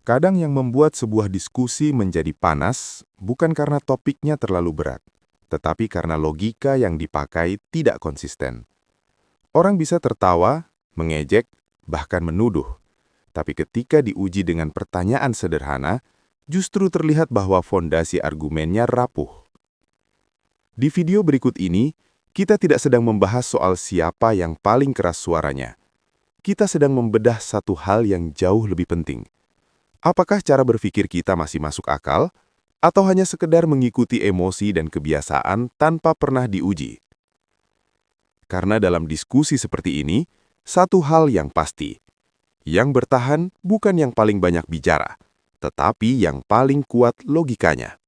Kadang yang membuat sebuah diskusi menjadi panas bukan karena topiknya terlalu berat, tetapi karena logika yang dipakai tidak konsisten. Orang bisa tertawa, mengejek, bahkan menuduh. Tapi ketika diuji dengan pertanyaan sederhana, justru terlihat bahwa fondasi argumennya rapuh. Di video berikut ini, kita tidak sedang membahas soal siapa yang paling keras suaranya. Kita sedang membedah satu hal yang jauh lebih penting. Apakah cara berpikir kita masih masuk akal, atau hanya sekedar mengikuti emosi dan kebiasaan tanpa pernah diuji? Karena dalam diskusi seperti ini, satu hal yang pasti. Yang bertahan bukan yang paling banyak bicara, tetapi yang paling kuat logikanya.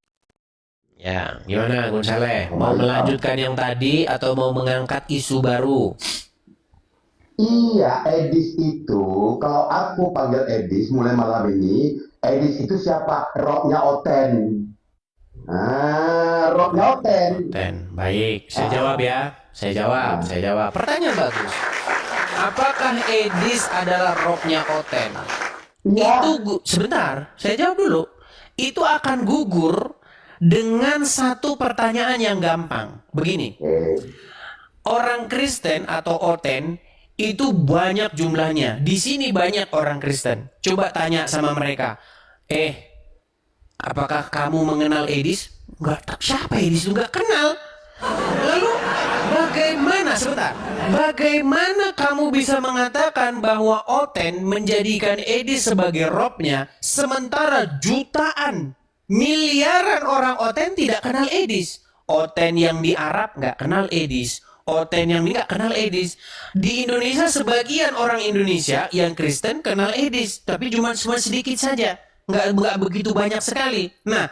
Ya, gimana Gun Saleh? Mau melanjutkan yang tadi atau mau mengangkat isu baru? Iya, Edis itu, kalau aku panggil Edis mulai malam ini, Edis itu siapa? Rocknya Oten. Rocknya Oten. Baik, saya jawab ya. Saya jawab. Pertanyaan bagus. Apakah Edis adalah rocknya Oten? Ya, Sebentar, saya jawab dulu. Itu akan gugur dengan satu pertanyaan yang gampang. Begini, orang Kristen atau Oten itu banyak jumlahnya. Di sini banyak orang Kristen. Coba tanya sama mereka. Apakah kamu mengenal Edis? Enggak, siapa Edis? Enggak kenal. Lalu bagaimana kamu bisa mengatakan bahwa Oten menjadikan Edis sebagai robnya, sementara jutaan, miliaran orang Oten tidak kenal Edis? Oten yang di Arab nggak kenal Edis. Oten yang nggak kenal Edis. Di Indonesia sebagian orang Indonesia yang Kristen kenal Edis, tapi cuma sedikit saja, nggak begitu banyak sekali. Nah,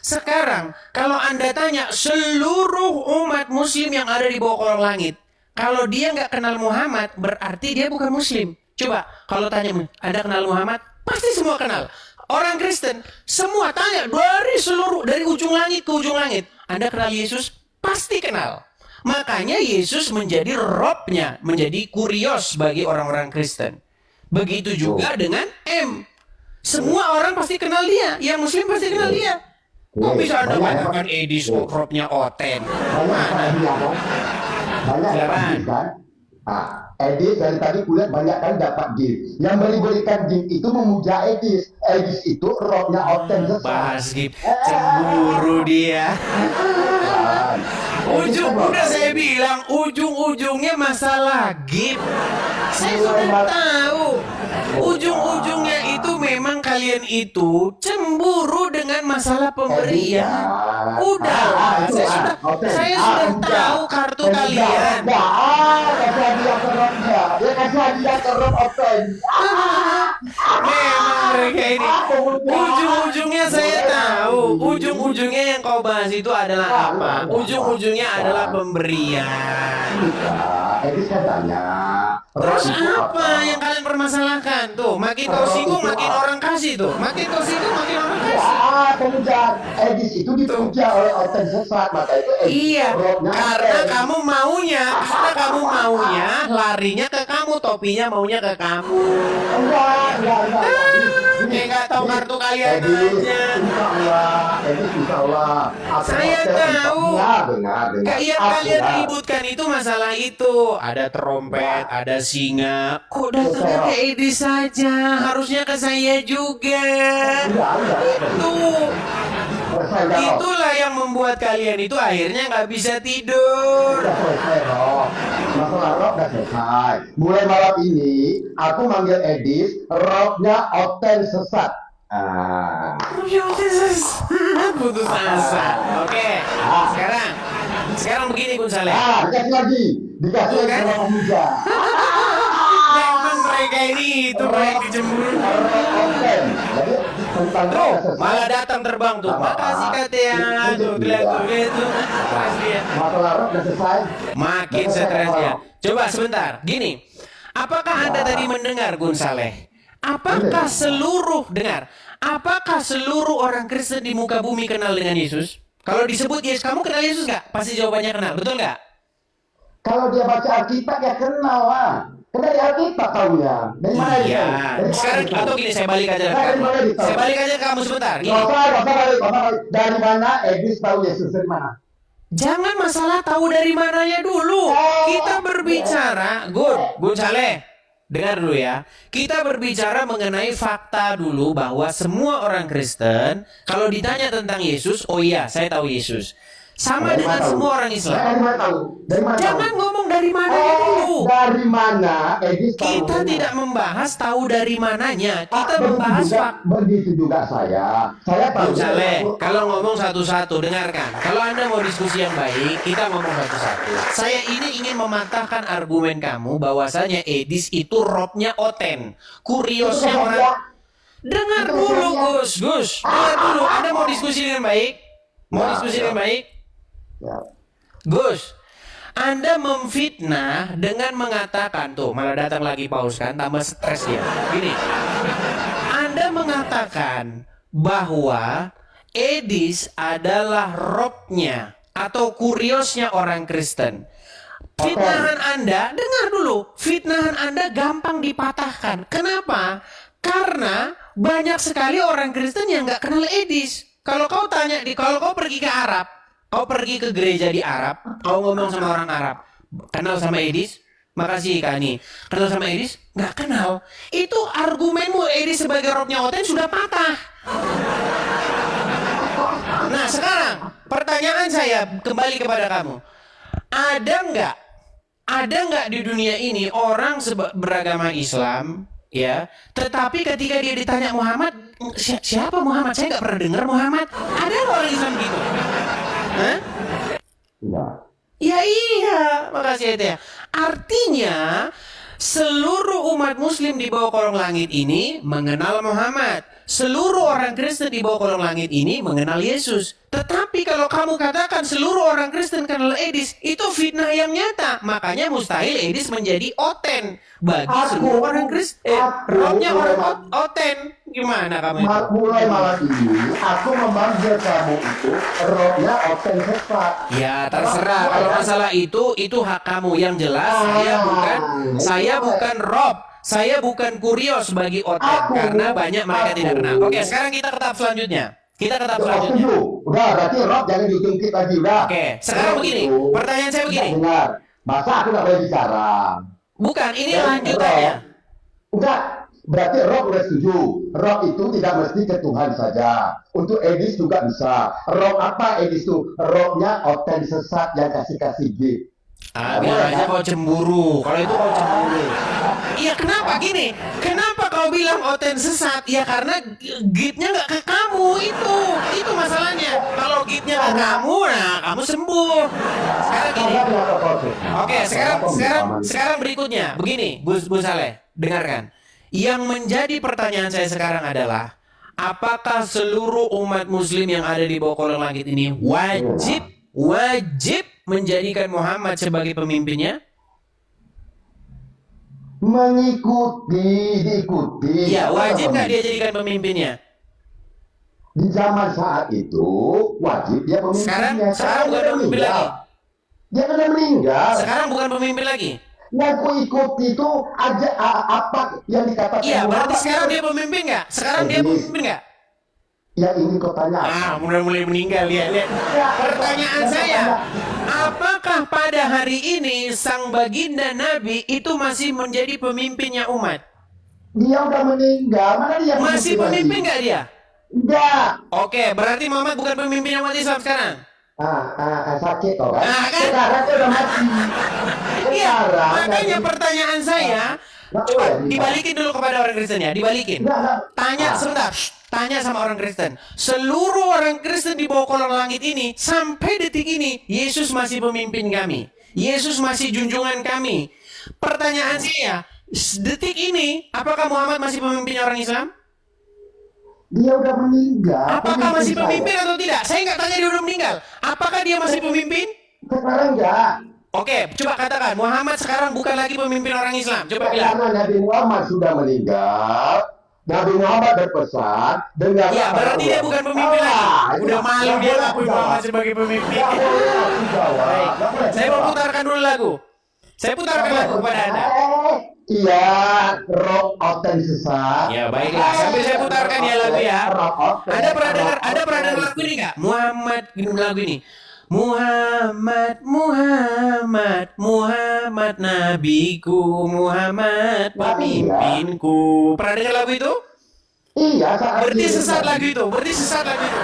sekarang kalau Anda tanya seluruh umat Muslim yang ada di bawah kolong langit, kalau dia nggak kenal Muhammad, berarti dia bukan Muslim. Coba kalau tanya, Anda kenal Muhammad? Pasti semua kenal. Orang Kristen semua tanya dari ujung langit ke ujung langit, Anda kenal Yesus? Pasti kenal. Makanya Yesus menjadi robnya, menjadi kurios bagi orang-orang Kristen. Begitu juga dengan M. Semua orang pasti kenal dia, yang Muslim pasti kenal dia. Kok bisa Anda katakan Edis robnya Oten? banyak dapat gift kan? Edis dari tadi kulihat banyak kali dapat gift. Yang berikan gift itu memuja Edis. Edis itu rocknya Oten sesat. Bahas gift, cemburu dia. Udah saya bilang, ujung-ujungnya masalah gift. Saya sudah tahu. Ujung-ujungnya itu memang kalian itu cemburu dengan masalah pemberian. Udah, saya sudah tahu kartu kalian. Kasih hadiah ke rocknya. Dia kasih hadiah ke rock Oten. Memang mereka ini ujung-ujungnya saya tahu. Ujung-ujungnya yang kau bahas itu adalah apa? Ujung-ujungnya adalah pemberian. Edis katanya. Terus apa yang kalian permasalahkan tuh? Makin kau singgung, makin orang kasih tuh. Makin kau singgung, makin orang kasih. Pemuja Edis itu dipuja oleh Oten sesat, maka itu Edis. Iya, karena kamu maunya larinya ke kamu, topinya maunya ke kamu. Enggak. Kayak nggak tahu kartu kalian aja. Insya Allah. Saya tahu. Dengar. Kayak kalian ributkan itu masalah itu. Ada trompet, ada singa. Kok datangnya ke Edis saja? Harusnya ke saya juga. Itu. Itulah yang membuat kalian itu akhirnya nggak bisa tidur. Udah selesai, Rob. Masalah Rob udah selesai. Mulai malam ini, aku manggil Edis, Robnya Oten sesat. Putus asa. Oke. Sekarang begini Gun Saleh. Dikasih lagi sama pemuja. Memang mereka ini itu mereka cemburu. Oten. Jadi tentang Rob selesai. Malah datang terbang tuh. Makasih Katia. Tuh, lihat tuh. Stres dia. Masalah Rob udah selesai. Makin stres dia. Coba sebentar. Gini. Apakah Anda tadi mendengar Gun Saleh? Apakah seluruh orang Kristen di muka bumi kenal dengan Yesus? Kalau disebut Yesus, kamu kenal Yesus nggak? Pasti jawabannya kenal, betul nggak? Kalau dia baca Alkitab ya kenal lah. Kan dari Alkitab tahunya. Dari mana dia Iya. tahu? Dari mana Sekarang dia tahu? atau gini, saya balik aja ke Dari kamu. mana dia tahu? Saya balik aja ke kamu sebentar. Gini. Nggak usah balik. Dari mana Edis tahu Yesus dari mana? Jangan masalah tahu dari mananya dulu. Kita berbicara, Gun Saleh. Dengar dulu ya. Kita berbicara mengenai fakta dulu bahwa semua orang Kristen kalau ditanya tentang Yesus, oh iya, saya tahu Yesus. Sama Dari dengan mana tahu? semua orang Islam. Dari mana tahu? Dari mana Jangan tahu? ngomong dari mananya dulu. Dari mana Edis tahu? Kita tidak membahas tahu dari mananya. Kita Begitu membahas juga- fakta. Begitu juga saya. Saya tahu. Bung Saleh, kalau ngomong satu-satu, dengarkan. Kalau Anda mau diskusi yang baik, kita ngomong satu-satu. Saya ini ingin mematahkan argumen kamu bahwasanya Edis itu robnya Oten. Kuriosnya orang... Dengar dulu, Gus. Dengar dulu. Anda mau diskusi dengan baik? Mau Ya, diskusi ya. dengan baik? Ya. Gus, Anda memfitnah dengan mengatakan, tuh malah datang lagi paus kan, tambah stres dia. Gini, Anda mengatakan bahwa Edis adalah robnya atau kuriosnya orang Kristen. Fitnahan Anda, dengar dulu, fitnahan Anda gampang dipatahkan. Kenapa? Karena banyak sekali orang Kristen yang nggak kenal Edis. Kalau kau pergi ke Arab, kau pergi ke gereja di Arab, kau ngomong sama orang Arab, kenal sama Edis? Makasih Kani. Kenal sama Edis? Nggak kenal. Itu argumenmu Edis sebagai robnya Oten sudah patah. Nah sekarang pertanyaan saya kembali kepada kamu. Ada nggak di dunia ini orang beragama Islam, ya, tetapi ketika dia ditanya Muhammad, siapa Muhammad? Saya nggak pernah dengar Muhammad. Ada nggak orang Islam gitu? Hah? Ya. Ya iya, makasih ya. Artinya seluruh umat Muslim di bawah kolong langit ini mengenal Muhammad. Seluruh orang Kristen di bawah kolong langit ini mengenal Yesus. Tetapi kalau kamu katakan seluruh orang Kristen kenal Edis, itu fitnah yang nyata. Makanya mustahil Edis menjadi Oten bagi seluruh orang Kristen. Robnya orang Oten. Gimana kamu itu? Mulai malam ini, aku memanggil kamu itu robnya Oten sesat. Ya terserah. Kalau masalah itu hak kamu. Yang jelas saya bukan Rob. Saya bukan kurios bagi Oten karena banyak mereka tidak kenal. Oke, sekarang kita ke tahap selanjutnya. Setuju. Udah, berarti rob jangan dijungkit lagi, udah. Oke, sekarang begini. Pertanyaan saya begini. Dengar. Masa aku nggak boleh bicara? Bukan, ini lanjutannya. Udah, berarti rob udah setuju. Rob itu tidak mesti ke Tuhan saja. Untuk Edis juga bisa. Rob apa Edis itu? Robnya Oten sesat yang kasih gift. Biar aja kau cemburu. Kalau itu kau cemburu. Iya, kenapa gini? Kenapa kau bilang Oten sesat? Ya karena gitnya nggak ke kamu itu. Itu masalahnya. Kalau gitnya ke kamu, nah kamu sembuh. Sekarang gini. Oke, sekarang berikutnya. Begini, Gus Saleh, dengarkan. Yang menjadi pertanyaan saya sekarang adalah, apakah seluruh umat Muslim yang ada di bawah kolong langit ini wajib menjadikan Muhammad sebagai pemimpinnya? Diikuti. Ya, wajib nggak dia jadikan pemimpinnya? Di zaman saat itu wajib dia pemimpinnya. Sekarang bukan pemimpin lagi. Dia sudah meninggal. Sekarang bukan pemimpin lagi. Yang ku ikuti itu aja apa yang dikatakan. Iya, berarti Muhammad. sekarang dia pemimpin nggak? Sekarang dia pemimpin nggak? Ya ini kau tanya. Mulai meninggal ya. Pertanyaan saya, apakah pada hari ini sang baginda Nabi itu masih menjadi pemimpinnya umat? Dia udah meninggal. Mana dia Masih pemimpin nggak dia? Enggak. Oke, berarti Muhammad bukan pemimpin umat Islam sekarang. Sakit kau kan? Kan? Sekarang dia udah mati. Iya, Sekarang, makanya pertanyaan saya, coba dibalikin dulu kepada orang Kristen ya, dibalikin. Tanya sebentar, tanya sama orang Kristen. Seluruh orang Kristen di bawah kolong langit ini sampai detik ini, Yesus masih pemimpin kami. Yesus masih junjungan kami. Pertanyaan saya, detik ini, apakah Muhammad masih pemimpin orang Islam? Dia udah meninggal. Apakah masih pemimpin atau tidak? Saya nggak tanya dia udah meninggal. Apakah dia masih pemimpin? Sekarang enggak. Oke, coba katakan, Muhammad sekarang bukan lagi pemimpin orang Islam. Coba bilang. Karena Nabi Muhammad sudah meninggal. Nabi Muhammad berpesan dengan. Ya, berarti dia bukan pemimpin lagi. Udah malu dia ngaku Muhammad sebagai pemimpin. Baik, saya mau putarkan dulu lagu. Saya putarkan lagu kepada Anda. Iya, rock oten sesat. Ya baiklah, sambil saya putarkan ya lagu ya. Rock oten. Anda pernah dengar lagu ini nggak? Muhammad, gini lagu ini. Muhammad, Muhammad, Muhammad nabiku, Muhammad pemimpinku. Pernah dengar lagu itu? Iya, Berarti sesat lagu itu. Berarti sesat lagu itu.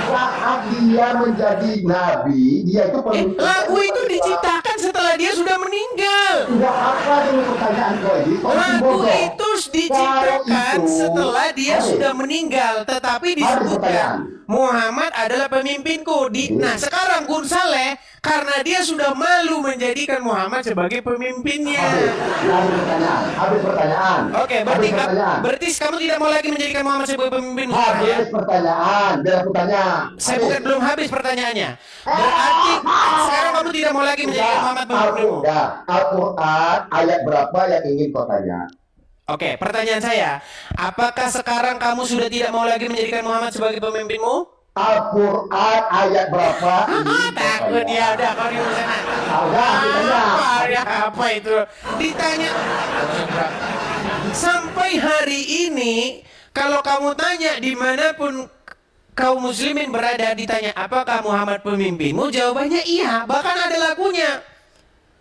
Saat dia menjadi nabi, dia itu Lagu itu diciptakan setelah dia sudah meninggal. Enggak apa dulu pertanyaan kau ini. Kau Lagu bodoh. itu diciptakan Kalau itu- setelah dia Hai. sudah meninggal, tetapi pertanyaan. disebutkan Muhammad adalah pemimpinku. Nah, sekarang Gun Saleh karena dia sudah malu menjadikan Muhammad sebagai pemimpinnya. Habis pertanyaan. Oke, berarti Habis pertanyaan. berarti kamu tidak mau lagi menjadikan Muhammad sebagai pemimpin ya? Habis pertanyaan. Biar aku tanya. Saya Habis. bukan belum habis pertanyaannya. Berarti sekarang kamu tidak mau lagi menjadikan Muhammad pemimpinmu. Al-Quran ayat berapa yang ingin kau tanya? Oke, pertanyaan saya, apakah sekarang kamu sudah tidak mau lagi menjadikan Muhammad sebagai pemimpinmu? Al-Quran ayat berapa? Takut ya, udah kau di sana. Udah, ditanya. Apa itu? Ditanya. Sampai hari ini, kalau kamu tanya dimanapun kaum muslimin berada, ditanya apakah Muhammad pemimpinmu? Jawabannya iya, bahkan ada lagunya.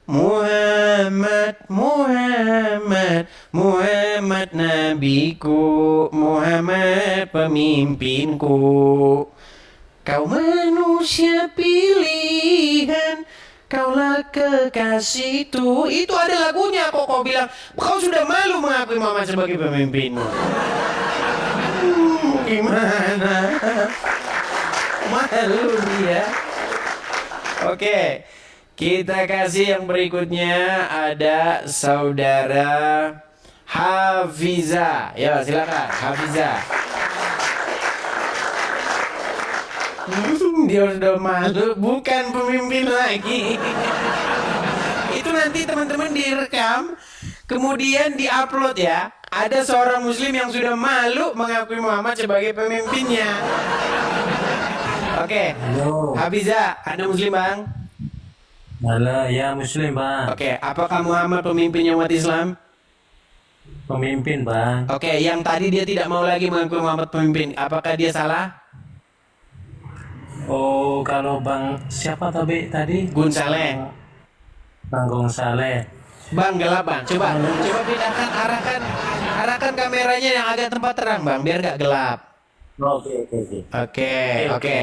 Muhammad, Muhammad, Muhammad nabiku, Muhammad pemimpinku. Kau manusia pilihan, kaulah kekasihku. Itu ada lagunya kok kau bilang, kau sudah malu mengakui Muhammad sebagai pemimpinmu. Gimana? Malu dia. Oke. Kita kasih yang berikutnya, ada saudara Hafiza. Ya, silakan Hafiza. Dia sudah malu, bukan pemimpin lagi. Itu nanti teman-teman direkam, kemudian diupload ya. Ada seorang muslim yang sudah malu mengakui Muhammad sebagai pemimpinnya. Oke. Hafiza, Anda muslim, Bang? Halo, ya Muslim bang. Oke, apakah Muhammad pemimpinnya umat Islam? Pemimpin bang. Oke, yang tadi dia tidak mau lagi mengakui Muhammad pemimpin, apakah dia salah? Oh, kalau bang siapa tadi? Gun Saleh. Bang Gung Saleh. Bang, gelap bang. Coba pindahkan, arahkan kameranya yang agak tempat terang bang, biar gak gelap. Oke. Oke.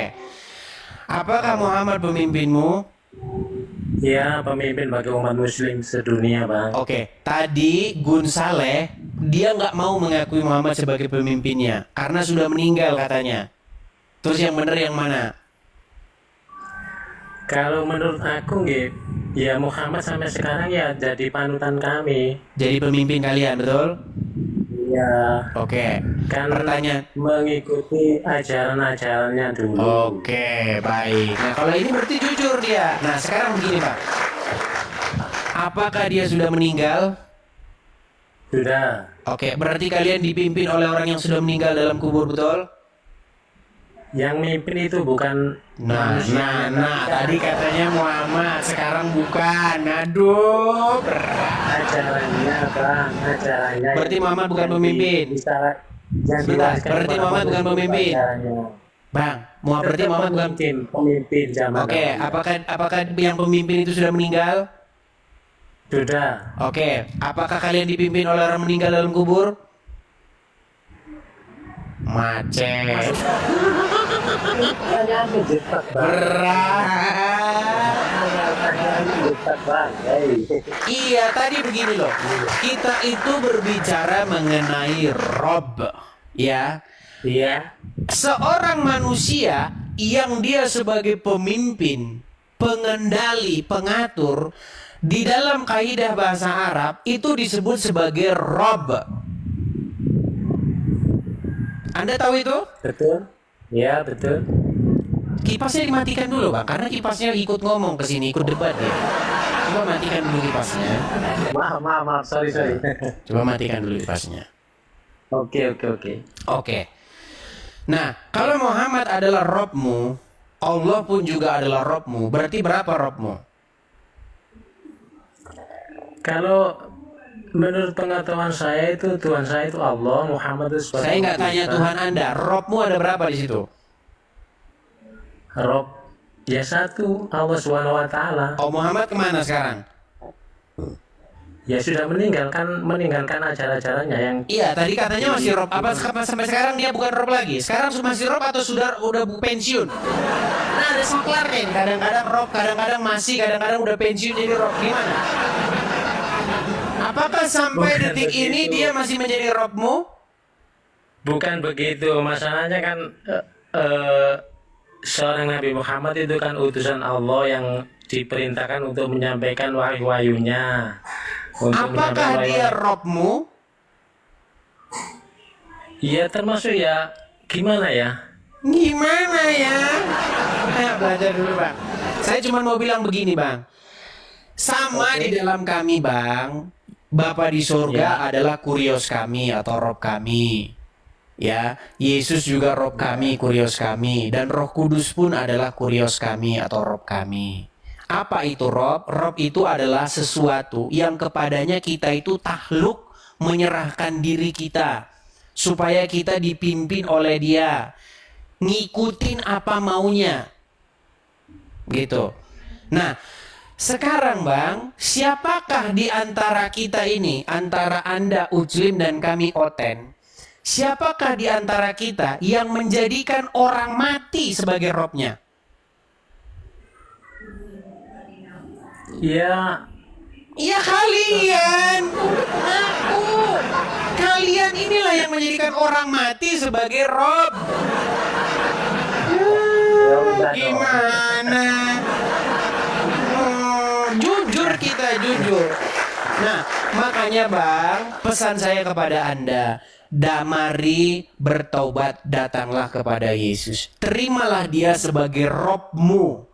Apakah Muhammad pemimpinmu? Ya, pemimpin bagi umat Muslim sedunia bang. Oke, tadi Gun Saleh dia nggak mau mengakui Muhammad sebagai pemimpinnya karena sudah meninggal katanya. Terus yang benar yang mana? Kalau menurut aku ya Muhammad sampai sekarang ya jadi panutan kami. Jadi pemimpin kalian, betul? Ya, Oke. kan Pertanyaan. mengikuti ajaran-ajarannya dulu. Oke, baik. Nah, kalau ini berarti jujur dia. Nah, sekarang begini, Pak. Apakah dia sudah meninggal? Sudah. Oke, berarti kalian dipimpin oleh orang yang sudah meninggal dalam kubur, betul? Yang mimpin itu bukan Nah, manusia. tadi katanya Muhammad, sekarang bukan. Aduh, berat. Ajarannya bang, ajarannya. Berarti Muhammad bukan pemimpin. Sebentar, berarti Muhammad bukan pemimpin. Bang, berarti Muhammad bukan. Pemimpin zaman. Oke, apakah yang pemimpin itu sudah meninggal? Sudah. Oke, apakah kalian dipimpin oleh orang meninggal dalam kubur? Macet. Pertanyaan menjebak bang. Berat. Pertanyaan menjebak bang. Iya, tadi begini loh. Kita itu berbicara mengenai Rob, ya. Iya. Seorang manusia yang dia sebagai pemimpin, pengendali, pengatur, di dalam kaidah bahasa Arab itu disebut sebagai Rob. Anda tahu itu? Betul. Ya betul. Kipasnya dimatikan dulu bang, karena kipasnya ikut ngomong ke sini, ikut debat ya. Coba matikan dulu kipasnya. Maaf. Sorry. Coba matikan dulu kipasnya. Oke. Oke. Nah, kalau Muhammad adalah Robmu, Allah pun juga adalah Robmu. Berarti berapa Robmu? Kalau menurut pengetahuan saya itu Tuhan saya itu Allah, Muhammad itu sebagai Saya nggak tanya utusan. Tuhan Anda, Robmu ada berapa di situ? Rob ya satu, Allah Subhanahu wa taala. Oh, Muhammad kemana sekarang? Ya sudah meninggalkan ajaran-ajarannya yang Iya, tadi katanya masih Rob. Apa sampai sekarang dia bukan Rob lagi? Sekarang masih Rob atau sudah udah pensiun? Nah, ada saklar nih. Kadang-kadang Rob, kadang-kadang masih, kadang-kadang udah pensiun jadi Rob. Gimana? Apakah sampai Bukan detik ini begitu. dia masih menjadi Robmu? bukan begitu. Masalahnya kan seorang Nabi Muhammad itu kan utusan Allah yang diperintahkan untuk menyampaikan wahyu-wahyunya. Untuk Apakah menyampaikan dia wahyu- Robmu? Ya termasuk ya gimana ya? Gimana ya? Ayo belajar dulu, Bang. Saya cuma mau bilang begini, Bang. Sama di dalam kami, Bang. Bapa di surga adalah kurios kami atau Rob kami. Ya, Yesus juga Rob kami, kurios kami, dan Roh Kudus pun adalah kurios kami atau Rob kami. Apa itu Rob? Rob itu adalah sesuatu yang kepadanya kita itu takluk menyerahkan diri kita supaya kita dipimpin oleh Dia, ngikutin apa maunya. Gitu. Nah, sekarang Bang, siapakah di antara kita ini, antara Anda Ujlim dan kami Oten, siapakah di antara kita yang menjadikan orang mati sebagai Robnya? Ya Ya kalian, aku. Kalian inilah yang menjadikan orang mati sebagai Rob. Gimana? Jujur kita, jujur. Nah, makanya Bang, pesan saya kepada Anda, mari bertaubat, datanglah kepada Yesus. Terimalah Dia sebagai Robmu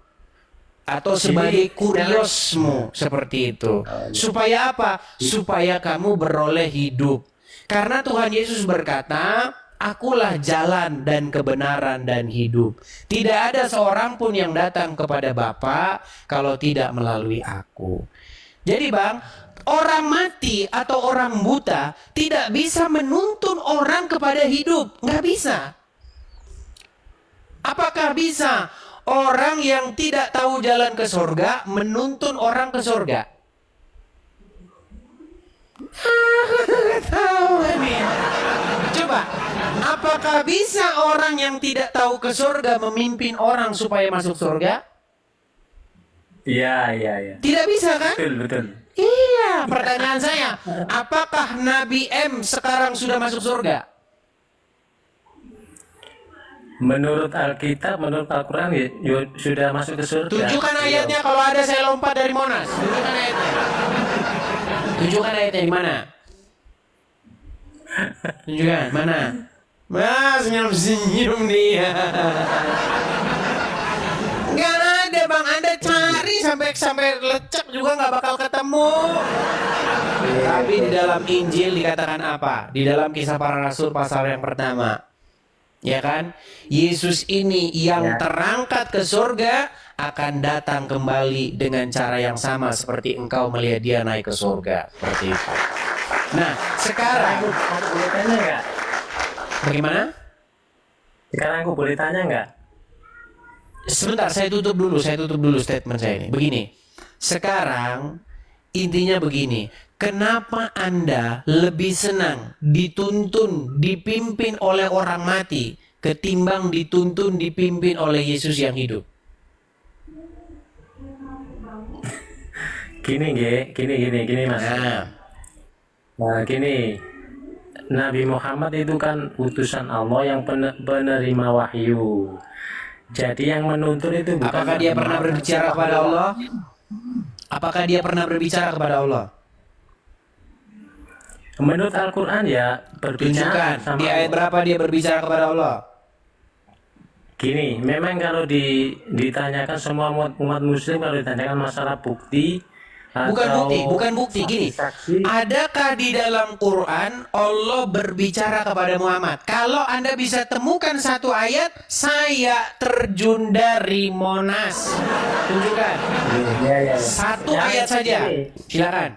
atau sebagai kuriosmu, seperti itu. Supaya apa? Supaya kamu beroleh hidup. Karena Tuhan Yesus berkata, Akulah jalan dan kebenaran dan hidup. Tidak ada seorang pun yang datang kepada Bapa kalau tidak melalui aku. Jadi Bang, orang mati atau orang buta tidak bisa menuntun orang kepada hidup. Nggak bisa. Apakah bisa orang yang tidak tahu jalan ke surga menuntun orang ke surga? Nggak tahu ini. Coba, apakah bisa orang yang tidak tahu ke surga memimpin orang supaya masuk surga? ya. Tidak bisa kan? Betul. Iya, pertanyaan saya, apakah Nabi M sekarang sudah masuk surga? Menurut Alkitab, menurut Al-Quran ya sudah masuk ke surga. Tunjukkan ayatnya, kalau ada saya lompat dari Monas. Tunjukkan ayatnya. Tunjukkan ayatnya di mana? Tunjukkan, mana? Mas, senyum dia. Gak ada Bang, Anda cari sampai lecek juga nggak bakal ketemu. Tapi di dalam Injil dikatakan apa? Di dalam Kisah Para Rasul pasal yang pertama, ya kan? Yesus ini yang terangkat ke surga akan datang kembali dengan cara yang sama seperti engkau melihat Dia naik ke surga, seperti itu. Nah, sekarang Aku boleh tanya nggak? bagaimana? Sekarang aku boleh tanya nggak? Sebentar, saya tutup dulu statement saya ini. Begini, sekarang intinya begini, kenapa Anda lebih senang dituntun, dipimpin oleh orang mati ketimbang dituntun, dipimpin oleh Yesus yang hidup? Gini Mas. Nah, gini. Nabi Muhammad itu kan utusan Allah yang penerima wahyu. Jadi yang menuntun itu bukan. Apakah dia pernah berbicara kepada Allah? Apakah dia pernah berbicara kepada Allah? Menurut Al-Quran ya berbicara Tunjukkan, di ayat berapa dia berbicara kepada Allah? Gini, memang kalau ditanyakan semua umat muslim, kalau ditanyakan masalah bukti Bukan bukti, gini. saksi, Adakah di dalam Quran Allah berbicara kepada Muhammad? Kalau Anda bisa temukan satu ayat, saya terjun dari Monas. Tunjukkan. ya. Satu Ya, ayat saja. gini. Silakan.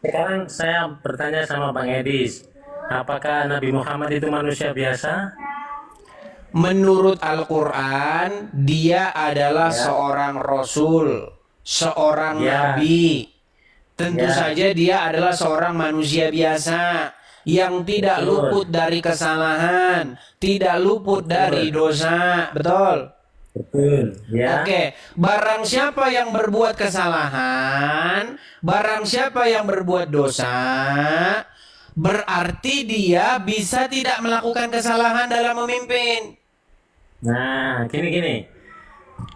Sekarang saya bertanya sama Bang Edis, apakah Nabi Muhammad itu manusia biasa? Menurut Al-Quran, dia adalah seorang rasul, seorang Ya. nabi. Tentu Ya. saja dia adalah seorang manusia biasa yang tidak Betul. luput dari kesalahan, tidak luput dari dosa. Betul? Betul. Ya. Oke, barang siapa yang berbuat kesalahan, barang siapa yang berbuat dosa, berarti dia bisa tidak melakukan kesalahan dalam memimpin. Nah, gini.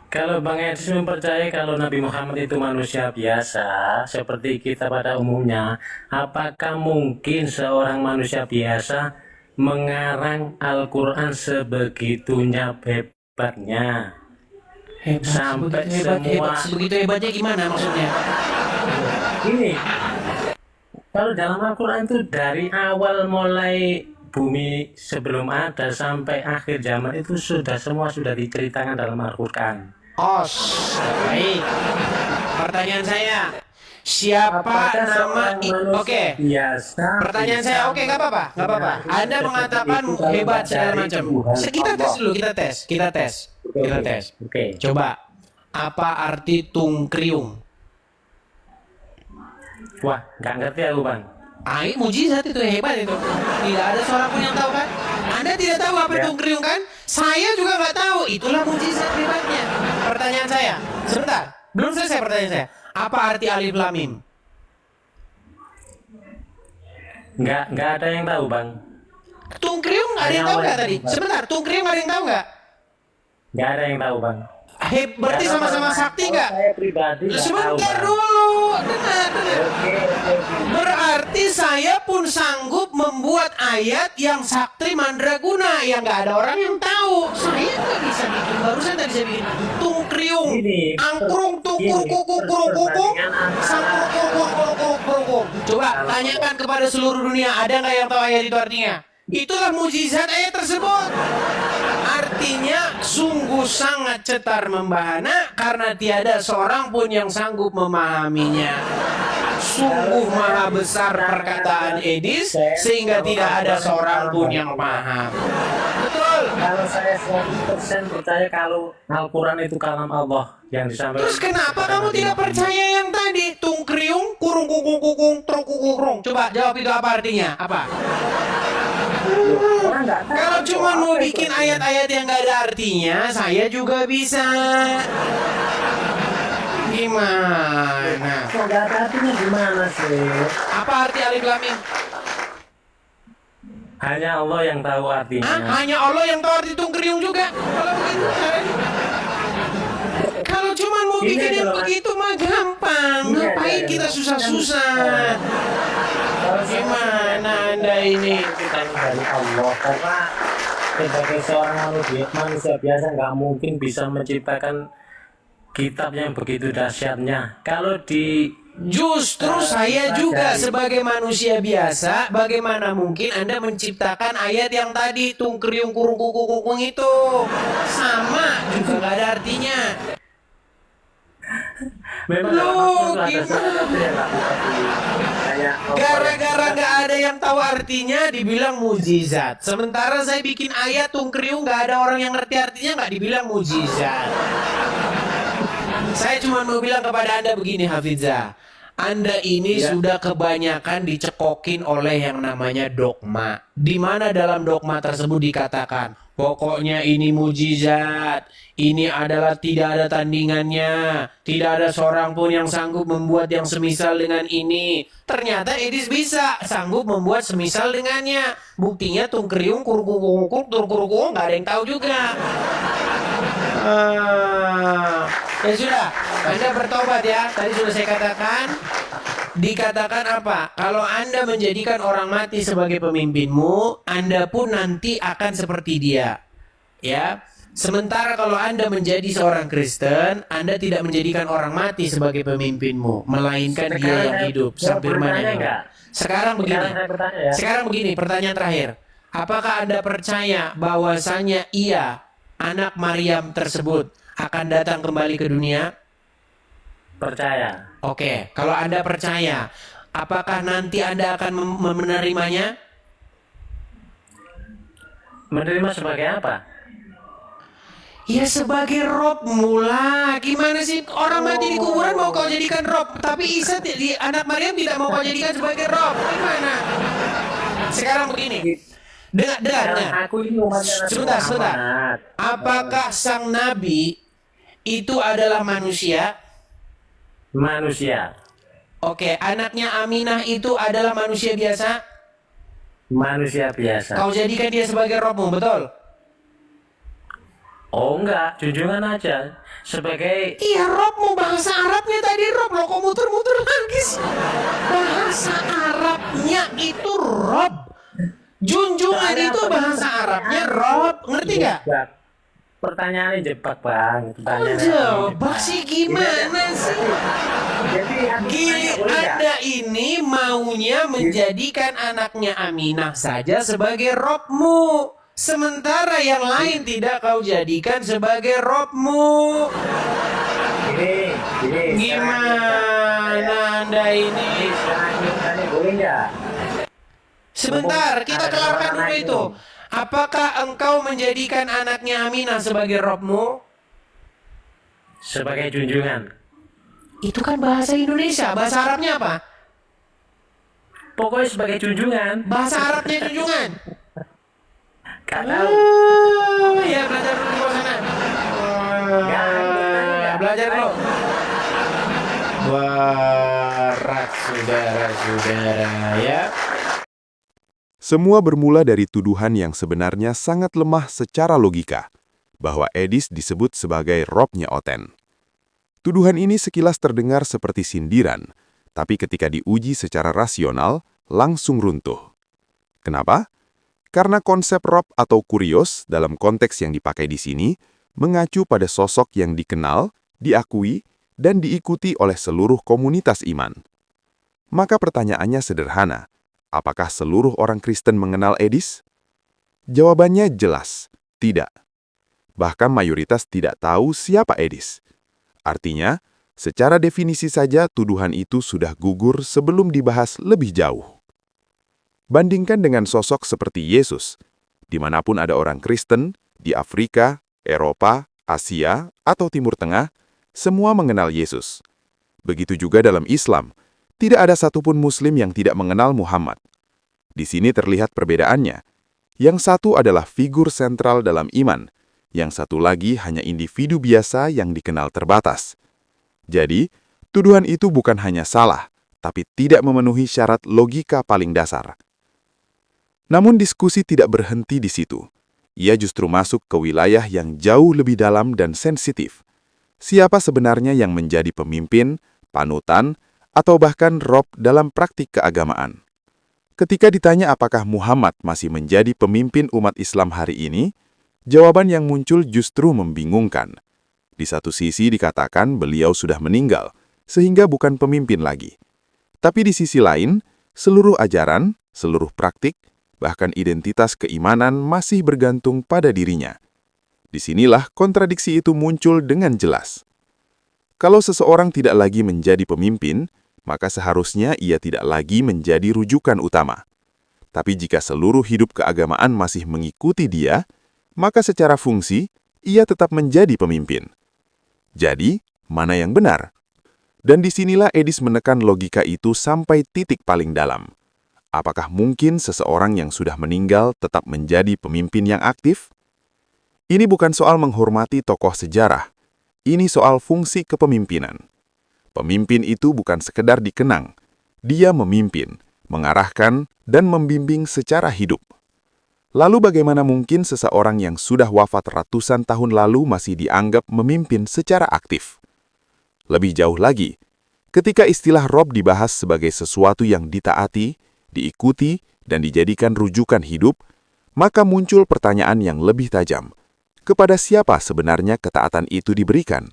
Kalau Bang Edis mempercayai kalau Nabi Muhammad itu manusia biasa, seperti kita pada umumnya, apakah mungkin seorang manusia biasa mengarang Al-Quran sebegitunya hebatnya? Sampai semua Sebegitu hebatnya gimana maksudnya? Gini, kalau dalam Al-Quran itu dari awal mulai bumi sebelum ada sampai akhir zaman itu semua sudah diceritakan dalam Al-Quran. Baik. Pertanyaan saya, siapa Apakah nama seorang manusia Oke. biasa Pertanyaan bisa saya, oke, nggak apa-apa. Anda mengatakan itu kalau hebat segala dari macam. Tuhan Kita tes Allah. dulu, kita tes. Oke. Coba, apa arti tungkriung? Wah, nggak ngerti aku Bang. Mujizat itu, hebat itu. Tidak ada seorang pun yang tahu kan? Anda tidak tahu apa itu tungkriung kan? Saya juga nggak tahu. Itulah mujizat hebatnya. Pertanyaan saya, sebentar. Belum selesai pertanyaan saya. Apa arti alif lam mim? Nggak ada yang tahu Bang. Tungkriung nggak ada yang tahu nggak tadi? Sebentar, tungkriung nggak ada yang tahu nggak? Nggak ada yang tahu Bang. Berarti Nggak tahu, sama-sama Bang. sakti Kalau nggak? Saya pribadi nggak tahu Sebentar Bang. dulu, dengar. Oke. Berarti saya pun sanggup membuat ayat yang sakti mandraguna yang nggak ada orang yang tahu. Saya nggak bisa bikin. Barusan tadi saya bikin tungkriung, Gini, angkrung, tungkur, gini, kuku, kurung, kuku, perbandingan antara- sangkur, kurung, kurung, kurung. Coba tanyakan kepada seluruh dunia, ada nggak yang tahu ayat itu artinya? Itulah mujizat ayat tersebut. Artinya sungguh sangat cetar membahana karena tiada seorang pun yang sanggup memahaminya. Sungguh maha besar perkataan Edis sehingga tidak ada seorang pun yang paham. Betul. Kalau saya 100% percaya kalau Al-Quran itu kalam Allah yang disampaikan. Terus kenapa kepada kamu Nabi tidak Muhammad. percaya yang tadi? Tungkriung, kurung kukung kukung, truk kukung kurung. Coba jawab itu apa artinya? Apa? Orang nggak tahu. Kalau cuma mau Apa itu bikin artinya? ayat-ayat yang gak ada artinya, saya juga bisa. Gimana? Kok nggak ada artinya gimana sih? Apa arti alif lam mim? Hanya Allah yang tahu artinya. Hanya Allah yang tahu arti tungkriung juga. Kalau begitu caranya. Kalau cuma mau Ini bikin yang adalah- begitu mah gampang. Ini Ngapain adalah- kita susah-susah? Kalau saya Gimana Anda ini? kita dari Allah karena sebagai seorang manusia biasa nggak mungkin bisa menciptakan kitab yang begitu dahsyatnya. Kalau di Justru saya juga sebagai manusia biasa, bagaimana mungkin Anda menciptakan ayat yang tadi tungkriung kurung kuku kukung itu? Sama, juga gak ada artinya. memang Loh, dalam Al-Quran itu ada gimana? sesuatu yang nggak bisa kayak Gara-gara gak ada yang tahu artinya dibilang mujizat. Sementara saya bikin ayat tungkriung gak ada orang yang ngerti artinya gak dibilang mujizat. Saya cuma mau bilang kepada Anda begini, Hafizah. Anda ini sudah kebanyakan dicekokin oleh yang namanya dogma. Di mana dalam dogma tersebut dikatakan, pokoknya ini mujizat, ini adalah tidak ada tandingannya, tidak ada seorang pun yang sanggup membuat yang semisal dengan ini. Ternyata Edis bisa, sanggup membuat semisal dengannya. Buktinya tungkriung, kurukukukuk, turkurukuk, nggak ada yang tahu juga. Ya sudah, Anda bertobat ya. Tadi sudah saya katakan. Dikatakan apa? Kalau Anda menjadikan orang mati sebagai pemimpinmu, Anda pun nanti akan seperti dia. Ya. Sementara kalau Anda menjadi seorang Kristen, Anda tidak menjadikan orang mati sebagai pemimpinmu, melainkan dia yang hidup. Sang firman yang hidup. Sekarang begini. Sekarang saya bertanya ya. Sekarang begini, pertanyaan terakhir. Apakah Anda percaya bahwasanya ia, anak Maryam tersebut, akan datang kembali ke dunia? Percaya. Oke, kalau Anda percaya, Apakah nanti Anda akan menerimanya? Menerima sebagai apa? Ya sebagai Robmu lah. Gimana sih orang mati di kuburan mau kau jadikan Rob, tapi Isa di anak Maryam tidak mau kau jadikan sebagai Rob. Gimana? Sekarang begini. Dengar. Aku ini umatnya Nabi Sebentar. Muhammad. Apakah sang nabi itu adalah manusia? Manusia. Oke, anaknya Aminah itu adalah manusia biasa? Manusia biasa. Kau jadikan dia sebagai Robmu, betul? Oh enggak, junjungan aja. Sebagai Iya, Robmu, bahasa Arabnya tadi Rob. Loh, kok muter-muter lagi sih? Bahasa Arabnya itu Rob. Junjungan itu bahasa Arabnya Rob. Ngerti gak? jebak. Pertanyaannya jebak, Bang. Jebak sih gimana sih? Jadi Gili, Anda ini maunya menjadikan anaknya Aminah saja sebagai Robmu. Sementara yang lain tidak kau jadikan sebagai Robmu. Gini. Gimana Anda ini? Selanjutnya boleh nggak? Sebentar, kita kelarkan dulu itu. Apakah engkau menjadikan anaknya Aminah sebagai Robmu? Sebagai junjungan. Itu kan bahasa Indonesia. Bahasa Arabnya apa? Pokoknya sebagai junjungan. Bahasa Arabnya junjungan. Gak tahu. Ya belajar dulu di sana. Belajar dulu. Berat saudara-saudara ya. Semua bermula dari tuduhan yang sebenarnya sangat lemah secara logika, bahwa Edis disebut sebagai Robnya Oten. Tuduhan ini sekilas terdengar seperti sindiran, tapi ketika diuji secara rasional, langsung runtuh. Kenapa? Karena konsep Rob atau Kurios dalam konteks yang dipakai di sini mengacu pada sosok yang dikenal, diakui, dan diikuti oleh seluruh komunitas iman. Maka pertanyaannya sederhana, apakah seluruh orang Kristen mengenal Edis? Jawabannya jelas, tidak. Bahkan mayoritas tidak tahu siapa Edis. Artinya, secara definisi saja tuduhan itu sudah gugur sebelum dibahas lebih jauh. Bandingkan dengan sosok seperti Yesus, dimanapun ada orang Kristen, di Afrika, Eropa, Asia, atau Timur Tengah, semua mengenal Yesus. Begitu juga dalam Islam, tidak ada satupun Muslim yang tidak mengenal Muhammad. Di sini terlihat perbedaannya. Yang satu adalah figur sentral dalam iman, yang satu lagi hanya individu biasa yang dikenal terbatas. Jadi, tuduhan itu bukan hanya salah, tapi tidak memenuhi syarat logika paling dasar. Namun diskusi tidak berhenti di situ. Ia justru masuk ke wilayah yang jauh lebih dalam dan sensitif. Siapa sebenarnya yang menjadi pemimpin, panutan, atau bahkan Rob dalam praktik keagamaan? Ketika ditanya apakah Muhammad masih menjadi pemimpin umat Islam hari ini, jawaban yang muncul justru membingungkan. Di satu sisi dikatakan beliau sudah meninggal, sehingga bukan pemimpin lagi. Tapi di sisi lain, seluruh ajaran, seluruh praktik, bahkan identitas keimanan masih bergantung pada dirinya. Disinilah kontradiksi itu muncul dengan jelas. Kalau seseorang tidak lagi menjadi pemimpin, maka seharusnya ia tidak lagi menjadi rujukan utama. Tapi jika seluruh hidup keagamaan masih mengikuti dia, maka secara fungsi, ia tetap menjadi pemimpin. Jadi, mana yang benar? Dan disinilah Edis menekan logika itu sampai titik paling dalam. Apakah mungkin seseorang yang sudah meninggal tetap menjadi pemimpin yang aktif? Ini bukan soal menghormati tokoh sejarah. Ini soal fungsi kepemimpinan. Pemimpin itu bukan sekedar dikenang. Dia memimpin, mengarahkan, dan membimbing secara hidup. Lalu bagaimana mungkin seseorang yang sudah wafat ratusan tahun lalu masih dianggap memimpin secara aktif? Lebih jauh lagi, ketika istilah Rob dibahas sebagai sesuatu yang ditaati, diikuti, dan dijadikan rujukan hidup, maka muncul pertanyaan yang lebih tajam. Kepada siapa sebenarnya ketaatan itu diberikan?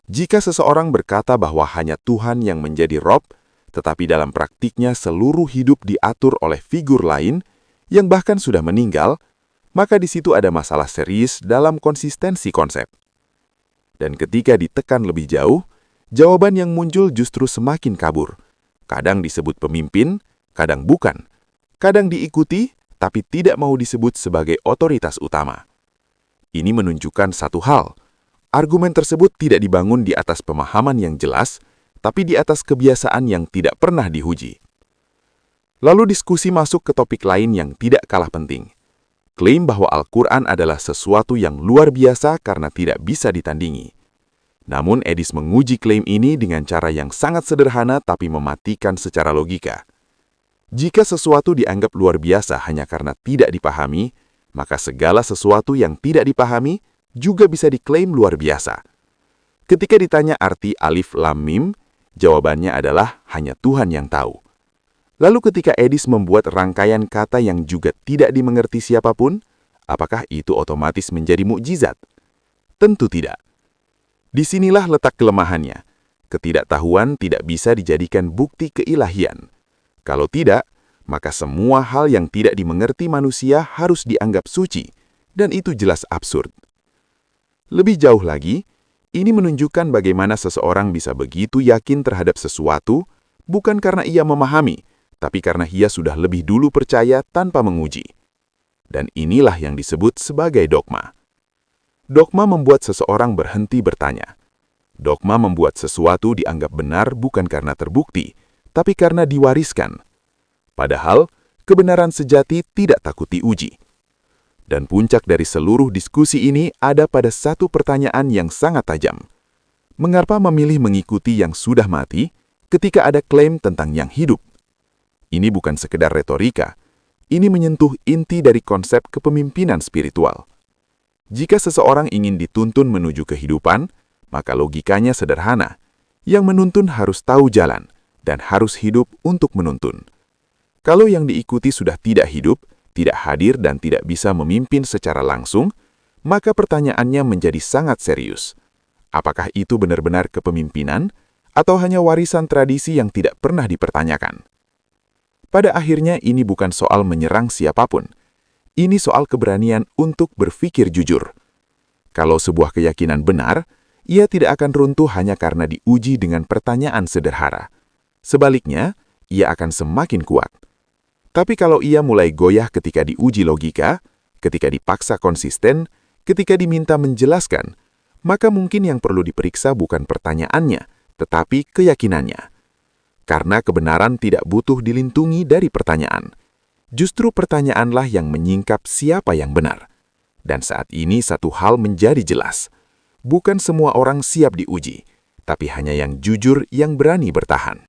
Jika seseorang berkata bahwa hanya Tuhan yang menjadi Rob, tetapi dalam praktiknya seluruh hidup diatur oleh figur lain, yang bahkan sudah meninggal, maka di situ ada masalah serius dalam konsistensi konsep. Dan ketika ditekan lebih jauh, jawaban yang muncul justru semakin kabur, kadang disebut pemimpin, kadang bukan, kadang diikuti, tapi tidak mau disebut sebagai otoritas utama. Ini menunjukkan satu hal, argumen tersebut tidak dibangun di atas pemahaman yang jelas, tapi di atas kebiasaan yang tidak pernah diuji. Lalu diskusi masuk ke topik lain yang tidak kalah penting. Klaim bahwa Al-Quran adalah sesuatu yang luar biasa karena tidak bisa ditandingi. Namun Edis menguji klaim ini dengan cara yang sangat sederhana tapi mematikan secara logika. Jika sesuatu dianggap luar biasa hanya karena tidak dipahami, maka segala sesuatu yang tidak dipahami juga bisa diklaim luar biasa. Ketika ditanya arti alif lam mim, jawabannya adalah hanya Tuhan yang tahu. Lalu ketika Edis membuat rangkaian kata yang juga tidak dimengerti siapapun, apakah itu otomatis menjadi mukjizat? Tentu tidak. Disinilah letak kelemahannya. Ketidaktahuan tidak bisa dijadikan bukti keilahian. Kalau tidak, maka semua hal yang tidak dimengerti manusia harus dianggap suci, dan itu jelas absurd. Lebih jauh lagi, ini menunjukkan bagaimana seseorang bisa begitu yakin terhadap sesuatu, bukan karena ia memahami, tapi karena ia sudah lebih dulu percaya tanpa menguji. Dan inilah yang disebut sebagai dogma. Dogma membuat seseorang berhenti bertanya. Dogma membuat sesuatu dianggap benar bukan karena terbukti, tapi karena diwariskan. Padahal, kebenaran sejati tidak takut diuji. Dan puncak dari seluruh diskusi ini ada pada satu pertanyaan yang sangat tajam. Mengapa memilih mengikuti yang sudah mati ketika ada klaim tentang yang hidup? Ini bukan sekedar retorika, ini menyentuh inti dari konsep kepemimpinan spiritual. Jika seseorang ingin dituntun menuju kehidupan, maka logikanya sederhana. Yang menuntun harus tahu jalan, dan harus hidup untuk menuntun. Kalau yang diikuti sudah tidak hidup, tidak hadir dan tidak bisa memimpin secara langsung, maka pertanyaannya menjadi sangat serius. Apakah itu benar-benar kepemimpinan, atau hanya warisan tradisi yang tidak pernah dipertanyakan? Pada akhirnya ini bukan soal menyerang siapapun. Ini soal keberanian untuk berpikir jujur. Kalau sebuah keyakinan benar, ia tidak akan runtuh hanya karena diuji dengan pertanyaan sederhana. Sebaliknya, ia akan semakin kuat. Tapi kalau ia mulai goyah ketika diuji logika, ketika dipaksa konsisten, ketika diminta menjelaskan, maka mungkin yang perlu diperiksa bukan pertanyaannya, tetapi keyakinannya. Karena kebenaran tidak butuh dilindungi dari pertanyaan. Justru pertanyaanlah yang menyingkap siapa yang benar. Dan saat ini satu hal menjadi jelas. Bukan semua orang siap diuji, tapi hanya yang jujur yang berani bertahan.